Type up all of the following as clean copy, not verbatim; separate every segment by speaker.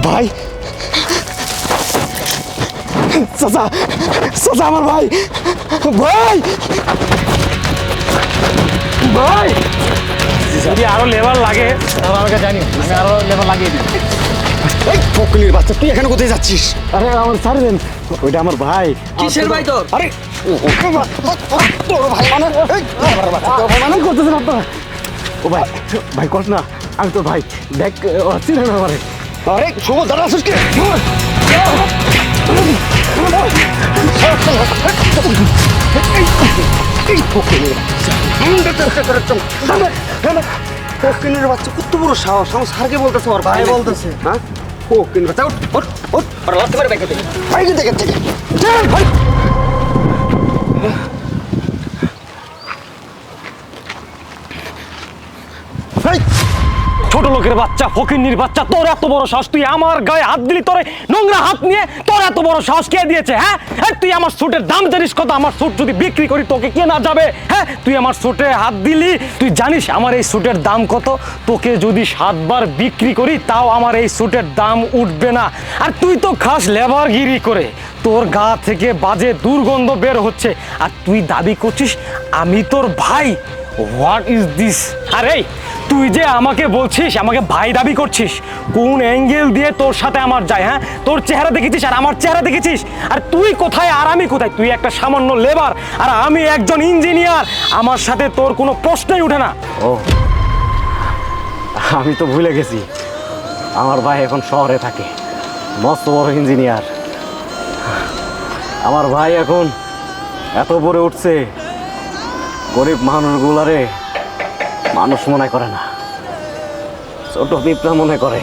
Speaker 1: ভাই চাচা চাচা আমার ভাই ভাই ভাই
Speaker 2: যদি আরো লেবার লাগে তাহলে আমাকে জানি, আমি আরো লেবার লাগিয়ে দিই।
Speaker 1: এই ফকিনীর বাচ্চা, তুই এখানে কোথায় যাচ্ছিস? আরে আমার ছাড় দেন, ওইটা আমার ভাই।
Speaker 3: কিসের ভাই তোর?
Speaker 1: আরে তোর ভাই মানে মানে করতেছেন আপনারা? ও ভাই ভাই কস না, আমি তো ভাই দেখ চিনে না আমারে। আরে শুভ দাঁড়া আসিস কে? এই ফকিনীর ফকিনীর বাচ্চা কত বড় সাহস, আমার স্যারকে বলতেছে, ওর ভাই বলতেছে। হ্যাঁ ফকিনীর বাচ্চা, ওঠ ওঠ ওঠ,
Speaker 3: ওরা লাথি মারে বাইকে থেকে।
Speaker 1: বাইরে থেকে থেকে ভাই।
Speaker 2: ছোট লোকের বাচ্চা, ফকিন্নির বাচ্চা, তোর এত বড় সাহস, তুই আমার গায়ে হাত দিলি, তোরে নোংরা হাত নিয়ে, তোর এত বড় সাহস কে দিয়েছে? হ্যাঁ তুই আমার স্যুটের দাম জানিস কত? আমার স্যুট যদি বিক্রি করি তোকে কে না যাবে? হ্যাঁ তুই আমার স্যুটে হাত দিলি, তুই জানিস আমার এই স্যুটের দাম কত? তোকে যদি 7 বার বিক্রি করি তাও আমার এই স্যুটের দাম উঠবে না। আর তুই তো খাস লেবারগিরি করে, তোর গা থেকে বাজে দুর্গন্ধ বের হচ্ছে, আর তুই দাবি করছিস আমি তোর ভাই। What is this? আরে তুই যে আমাকে বলছিস আমাকে ভাই দাবি করছিস, কোন অ্যাঙ্গেল দিয়ে তোর সাথে আমার যায়? হ্যাঁ তোর চেহারা দেখেছিস আর আমার চেহারা দেখেছিস? আর তুই কোথায় আর আমি কোথায়? তুই একটা সামান্য লেবার আর আমি একজন ইঞ্জিনিয়ার, আমার সাথে তোর কোনো প্রশ্নই উঠে না।
Speaker 1: ও আমি তো ভুলে গেছি, আমার ভাই এখন শহরে থাকে, মস্ত বড় ইঞ্জিনিয়ার। আমার ভাই এখন এত পরে উঠছে, গরিব মানুষগুলারে মানুষ মনে করে না, ছোট পিঁপড়া মনে করে।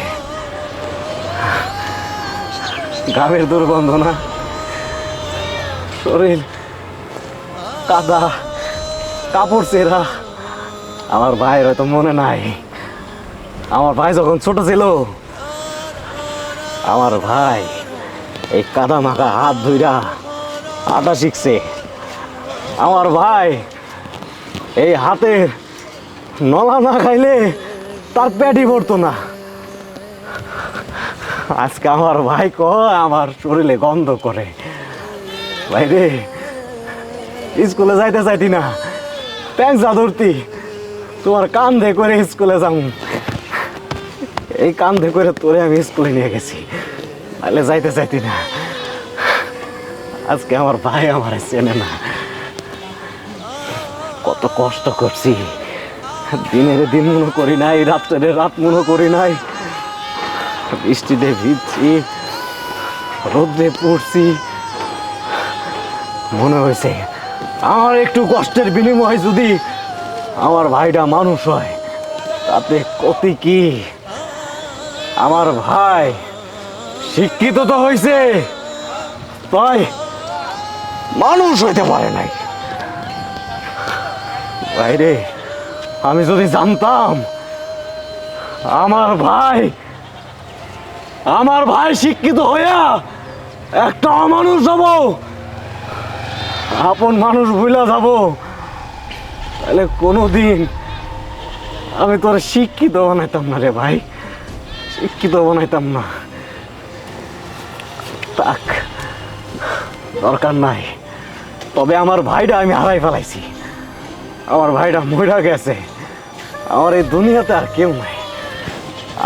Speaker 1: গ্রামের দুর্গন্ধ না, শরীর কাদা, কাপড় চেরা। আমার ভাইয়ের হয়তো মনে নাই, আমার ভাই যখন ছোট ছিল, আমার ভাই এই কাদা মাখা হাত ধুইরা আটা শিখছে। আমার ভাই এই হাতের নলা না খাইলে তার পেটই ভরতো না। আজকে আমার ভাই কয় আমার শরীরে গন্ধ করে। ভাই রে, স্কুলে যাইতে চাইতি না, প্যাঁচা ধরতি, তোমার কান্ধে করে স্কুলে যাও। এই কান্ধে করে তোরে আমি স্কুলে নিয়ে গেছি, তাহলে যাইতে চাইতি না। আজকে আমার ভাই আমার চেনে না। কত কষ্ট করছি, দিনের দিন মনে করি নাই, রাত্রে রাত মনে করি নাই, বৃষ্টিতে ভিজছি, রোদ্রে পড়ছি, মনে হয়েছে আমার একটু কষ্টের বিনিময় যদি আমার ভাইটা মানুষ হয় তাতে ক্ষতি কি? আমার ভাই শিক্ষিত তো হয়েছে, তাই মানুষ হইতে পারে নাই। ভাইরে, আমি যদি জানতাম আমার ভাই শিক্ষিত হইয়া একটা অমানুষ হব, আপন মানুষ ভুলা যাব, তাহলে কোনোদিন আমি তোর শিক্ষিত বানাইতাম না রে ভাই, শিক্ষিত বানাইতাম না। তাক, দরকার নাই। তবে আমার ভাইটা আমি হারাই ফেলাইছি, আমার ভাইটা মইরা গেছে, আমার এই দুনিয়াতে আর কেউ নাই।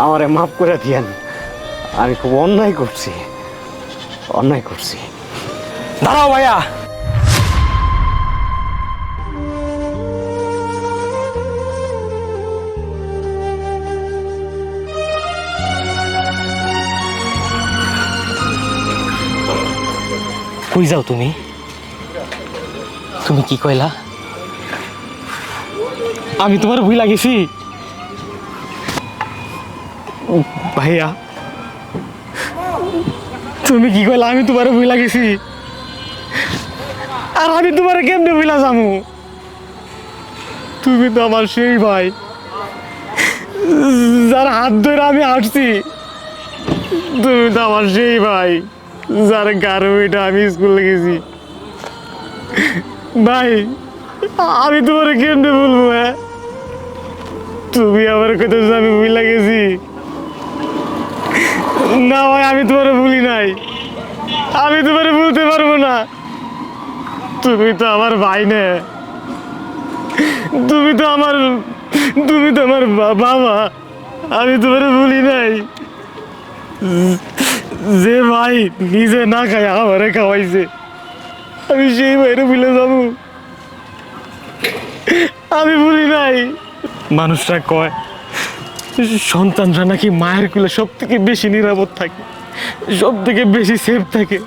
Speaker 1: আমারে মাফ করে দিয়েন, আমি খুব অন্যায় করছি, অন্যায় করছি।
Speaker 2: দাঁড়াও ভাইয়া, কই যাও তুমি? তুমি কি কইলা? আমি তোমার ভুল লাগেছি ভাইয়া? তুমি কি কইলা? আমি তোমার ভুল লাগেছি, আর আমি তোমার কেমনে ভুলা যাবো? তুমি তো আমার সেই ভাই যার হাত ধরে আমি হাঁটছি, তুমি তো আমার সেই ভাই যার গাড়িটা আমি স্কুলে গেছি। ভাই আমি তোমার কেমনে বলবো? হ্যাঁ তুমি আমার কথা আমি ভুল লাগেছি না ভাই, আমি তোমার ভুলি নাই, আমি তোমার বলতে পারবো না। তুমি তো আমার ভাই না, তুমি তো আমার বাবা। আমি তোমার ভুলি নাই। যে ভাই নিজে না খায় আমারে খাওয়াইছে, আমি সেই বাইরে ভুলে যাবো? আমি ভুলি নাই। মানুষরা কয় সন্তানরা নাকি মায়ের কোলে সব থেকে বেশি নিরাপদ থাকে, সব থেকে বেশি সেফ থাকে।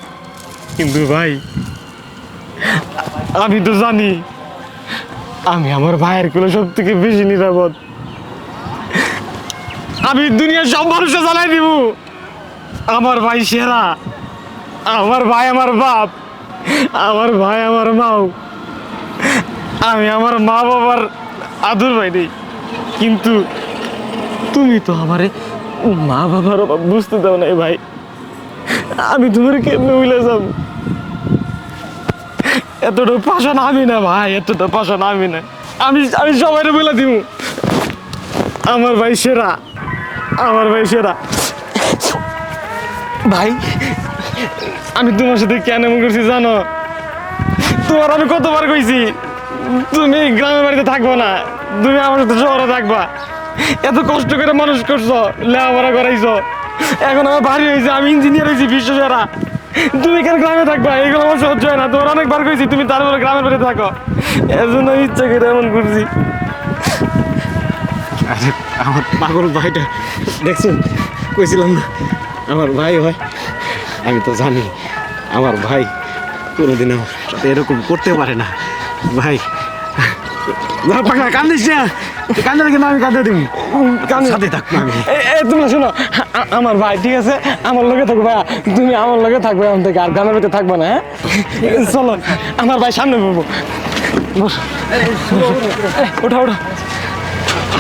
Speaker 2: কিন্তু ভাই, আমি তো জানি আমি আমার ভাইয়ের কোলে সব থেকে বেশি নিরাপদ। আমি দুনিয়ার সব মানুষকে জানাই দিব আমার ভাই সেরা, আমার ভাই আমার বাপ, আমার ভাই আমার মাও। আমি আমার মা বাবার আদর ভাই নেই, কিন্তু তুমি তো আমারে মা বাবার অভাব বুঝতে দাও নাই ভাই। আমি তোমার কেমনে উইলে যাব? এতটা পাশান আমি না ভাই, এতটা পাশান আমি না। আমি আমি সবাই বলে দিব আমার ভাই সেরা, আমার ভাই সেরা। ভাই, আমি তোমার সাথে কেন এমন করছি জানো? তোমার আমি কতবার কইছি তুমি গ্রামের বাড়িতে থাকবো না, তুমি আমার সাথে শহরে থাকবা। এত কষ্ট করে মানুষ করছো, লেখাপড়া করাইছো, এখন আমার বাড়ি হয়েছে, আমি ইঞ্জিনিয়ার হয়েছি বিশ্ব সেরা। তুমি কেন গ্রামে থাকবা? এগুলো আমার সহ্য হয় না। তোমার অনেকবার কইছি তুমি তারপরে গ্রামের বাড়িতে থাকো, এর জন্য আমি ইচ্ছা করে এমন করছি।
Speaker 1: আরে আমার পাগল ভাইটা দেখছেন, কইছিলাম না আমার ভাই হয়। আমি তো জানি আমার ভাই কোনোদিন আমার সাথে এরকম করতে পারে না। ভাই পাগলা কান্দিস না, কান্দে কিন্তু আমি কাঁদে দিব, সাথে থাকবো আমি।
Speaker 2: তুমি শোনো, আমার ভাই ঠিক আছে, আমার লগে থাকবে, তুমি আমার লগে থাকবে এখন থেকে, আর গ্রামের বাড়িতে থাকবে না। হ্যাঁ চলো, আমার ভাই সামনে বলবো। ওঠা ওঠা।